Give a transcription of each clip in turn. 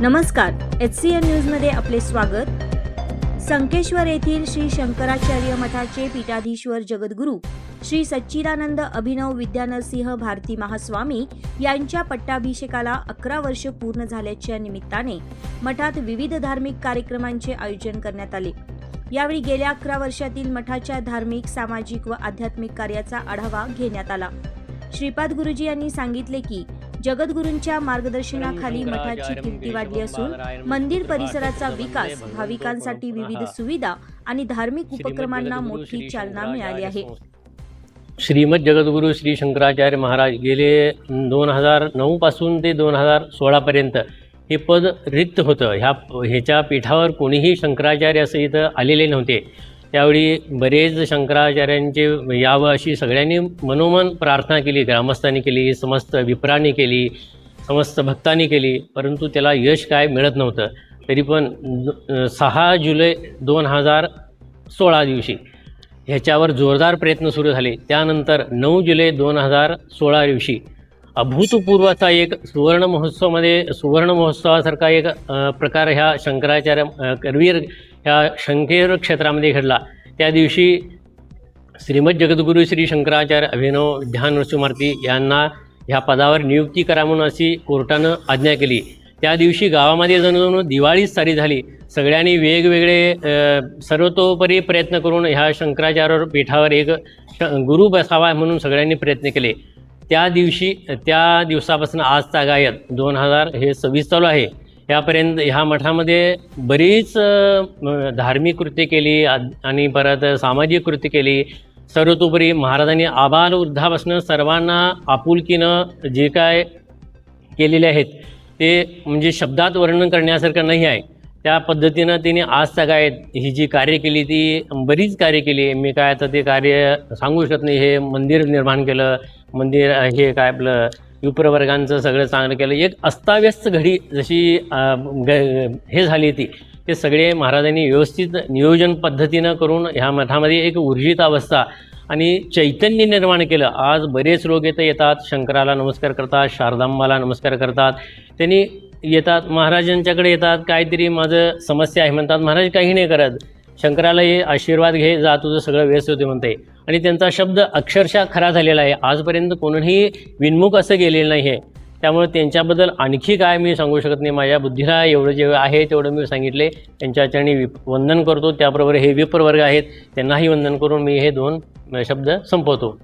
नमस्कार, HCN न्यूजमध्ये आपले स्वागत। संकेश्वर येथील श्री शंकराचार्य मठाचे पीठाधीश्वर जगद्गुरू श्री सच्चिदानंद अभिनव विद्यानरसिंह भारती महास्वामी यांच्या पट्टाभिषेकाला 11 वर्ष पूर्ण झाल्याच्या निमित्ताने मठात विविध धार्मिक कार्यक्रमांचे आयोजन करण्यात आले। यावेळी गेल्या 11 वर्षातील मठाच्या धार्मिक, सामाजिक व आध्यात्मिक कार्याचा आढावा घेण्यात आला। श्रीपाद गुरुजी यांनी सांगितले की जगद्गुरूंच्या मार्गदर्शनाखाली मठाची कीर्ती वाढली असून मंदिर परिसराचा विकास, भाविकांसाठी विविध सुविधा आणि धार्मिक उपक्रमांना मोठी चालना मिळाली आहे। श्रीमद जगद्गुरू श्री शंकराचार्य महाराज गेले 2009 पासून ते 2016 पर्यंत हे पद रिक्त होतं। ह्याच्या पीठावर कोणीही शंकराचार्य असं इथं आलेले नव्हते। त्यावेळी बरेच शंकराचार्यांचे यावं अशी सगळ्यांनी मनोमन प्रार्थना केली, ग्रामस्थांनी केली, समस्त विप्रांनी केली, समस्त भक्तांनी केली, परंतु त्याला यश काय मिळत नव्हतं। तरी पण 6 जुलै 2016 दिवशी ह्याच्यावर जोरदार प्रयत्न सुरू झाले। त्यानंतर 9 जुलै 2016 दिवशी अभूतपूर्व एक सुवर्ण महोत्सवासारखा एक प्रकार ह्या शंकराचार्य करवीर ह्या शंकेश्वर क्षेत्रामध्ये घडला। त्या दिवशी श्रीमद जगद्गुरू श्री शंकराचार्य अभिनव विद्यानरसिंह यांना ह्या पदावर नियुक्ती करा म्हणून अशी कोर्टानं आज्ञा केली। त्या दिवशी गावामध्ये जणू दिवाळीच सारी झाली। सगळ्यांनी वेगवेगळे सर्वतोपरी प्रयत्न करून ह्या शंकराचार्य पीठावर एक गुरु बसावा म्हणून सगळ्यांनी प्रयत्न केले। त्या दिवसापासून आज तागायत 2026 चालू आहे। यापर्यंत ह्या मठामध्ये बरीच धार्मिक कृत्ये केली आणि परत सामाजिक कृत्ये केली। सर्वतोपरी महाराजांनी आबाल वृद्धापासून सर्वांना आपुलकीनं जे काय केलेले आहेत ते म्हणजे शब्दात वर्णन करण्यासारखं नाही आहे। त्या पद्धतीनं त्यांनी आज तागायत ही जी कार्य केली ती बरीच कार्य केली। मी काय आता ते कार्य सांगू शकत नाही। हे मंदिर निर्माण केलं, मंदिर हे काय आपलं विप्रवर्गांचं सगळं चांगलं केलं। एक अस्ताव्यस्त घडी जशी हे झाली ती ते सगळे महाराजांनी व्यवस्थित नियोजन पद्धतीनं करून ह्या मठामध्ये एक ऊर्जित अवस्था आणि चैतन्य निर्माण केलं। आज बरेच लोक इथं येतात, शंकराला नमस्कार करतात, शारदांबाला नमस्कार करतात। त्यांनी येतात, महाराजांच्याकडे येतात, काहीतरी माझं समस्या आहे म्हणतात। महाराज काही नाही करत, शंकराला हे आशीर्वाद घे, जा तुझं सगळं व्यस्त होते म्हणते। आणि त्यांचा शब्द अक्षरशः खरा झालेला आहे। आजपर्यंत कोणीही विनमुख असं गेलेलं नाही आहे। त्यामुळे त्यांच्याबद्दल आणखी काय मी सांगू शकत नाही। माझ्या बुद्धीला एवढं जे आहे तेवढं मी सांगितले। त्यांच्या चरणी वंदन करतो। त्याबरोबर हे विप्रवर्ग आहेत त्यांनाही वंदन करून मी हे 2 शब्द संपवतो।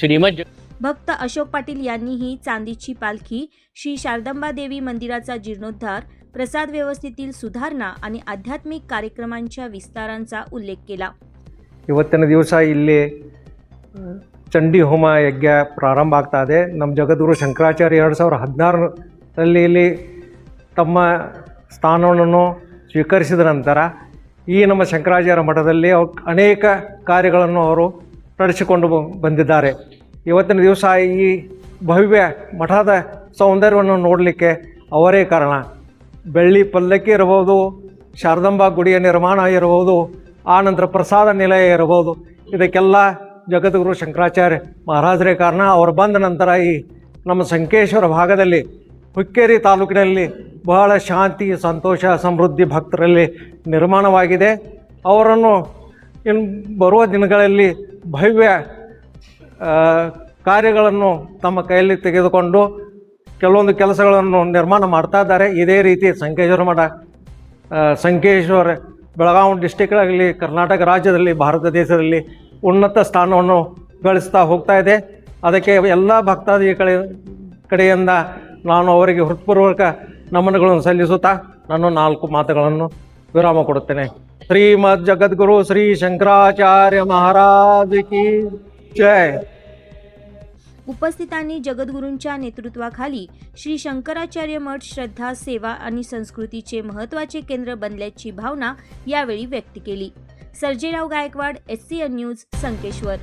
श्रीमद भक्त अशोक पाटील यांनीही चांदीची पालखी, श्री शारदांबा देवी मंदिराचा जीर्णोद्धार, प्रसाद व्यवस्थेतील सुधारणा आणि आध्यात्मिक कार्यक्रमांच्या विस्तारांचा उल्लेख केला। ಇವತ್ತಿನ ದಿವಸ ಇಲ್ಲಿ ಚಂಡಿ ಹೋಮ ಯಜ್ಞ ಪ್ರಾರಂಭ ಆಗ್ತಾ ಇದೆ। ನಮ್ಮ ಜಗದ್ಗುರು ಶಂಕರಾಚಾರ್ಯ 2016ರಲ್ಲಿ ಇಲ್ಲಿ ತಮ್ಮ ಸ್ಥಾನವನ್ನು ಸ್ವೀಕರಿಸಿದ ನಂತರ ಈ ನಮ್ಮ ಶಂಕರಾಚಾರ್ಯ ಮಠದಲ್ಲಿ ಅನೇಕ ಕಾರ್ಯಗಳನ್ನು ಅವರು ನಡೆಸಿಕೊಂಡು ಬಂದಿದ್ದಾರೆ। ಇವತ್ತಿನ ದಿವಸ ಈ ಭವ್ಯ ಮಠದ ಸೌಂದರ್ಯವನ್ನು ನೋಡಲಿಕ್ಕೆ ಅವರೇ ಕಾರಣ। ಬೆಳ್ಳಿ ಪಲ್ಲಕ್ಕಿ ಇರಬಹುದು, ಶಾರದಾಂಬಾ ಗುಡಿಯ ನಿರ್ಮಾಣ ಇರಬಹುದು, ಆನಂತರ ಪ್ರಸಾದ ನಿಲಯ ಇರಬಹುದು, ಇದಕ್ಕೆಲ್ಲ ಜಗದ್ಗುರು ಶಂಕರಾಚಾರ್ಯ ಮಹಾರಾಜರೇ ಕಾರಣ। ಅವರು ಬಂದ ನಂತರ ಈ ನಮ್ಮ ಸಂಕೇಶ್ವರ ಭಾಗದಲ್ಲಿ ಹುಕ್ಕೇರಿ ತಾಲೂಕಿನಲ್ಲಿ ಬಹಳ ಶಾಂತಿ, ಸಂತೋಷ, ಸಮೃದ್ಧಿ ಭಕ್ತರಲ್ಲಿ ನಿರ್ಮಾಣವಾಗಿದೆ। ಅವರನ್ನು ಇನ್ನು ಬರುವ ದಿನಗಳಲ್ಲಿ ಭವ್ಯ ಕಾರ್ಯಗಳನ್ನು ತಮ್ಮ ಕೈಯಲ್ಲಿ ತೆಗೆದುಕೊಂಡು ಕೆಲವೊಂದು ಕೆಲಸಗಳನ್ನು ನಿರ್ಮಾಣ ಮಾಡ್ತಾ ಇದ್ದಾರೆ। ಇದೇ ರೀತಿ ಸಂಕೇಶ್ವರ ಮಠ ಸಂಕೇಶ್ವರ ಬೆಳಗಾವಿ ಡಿಸ್ಟಿಕ್ಗಳಲ್ಲಿ, ಕರ್ನಾಟಕ ರಾಜ್ಯದಲ್ಲಿ, ಭಾರತ ದೇಶದಲ್ಲಿ ಉನ್ನತ ಸ್ಥಾನವನ್ನು ಗಳಿಸ್ತಾ ಹೋಗ್ತಾ ಇದೆ। ಅದಕ್ಕೆ ಎಲ್ಲ ಭಕ್ತಾದಿಗಳ ಕಡೆಯಿಂದ ನಾನು ಅವರಿಗೆ ಹೃತ್ಪೂರ್ವಕ ನಮನಗಳನ್ನು ಸಲ್ಲಿಸುತ್ತಾ ನಾನು 4 ಮಾತುಗಳನ್ನು ವಿರಾಮ ಕೊಡುತ್ತೇನೆ। ಶ್ರೀಮದ್ ಜಗದ್ಗುರು ಶ್ರೀ ಶಂಕರಾಚಾರ್ಯ महाराज की जय। उपस्थितांनी जगद्गुरूंच्या नेतृत्वाखाली श्री शंकराचार्य मठ श्रद्धा, सेवा आणि संस्कृतीचे महत्त्वाचे केंद्र बनल्याची भावना यावेळी व्यक्त केली। Sarjerao Gaikwad, HCN news, Sankeshwar.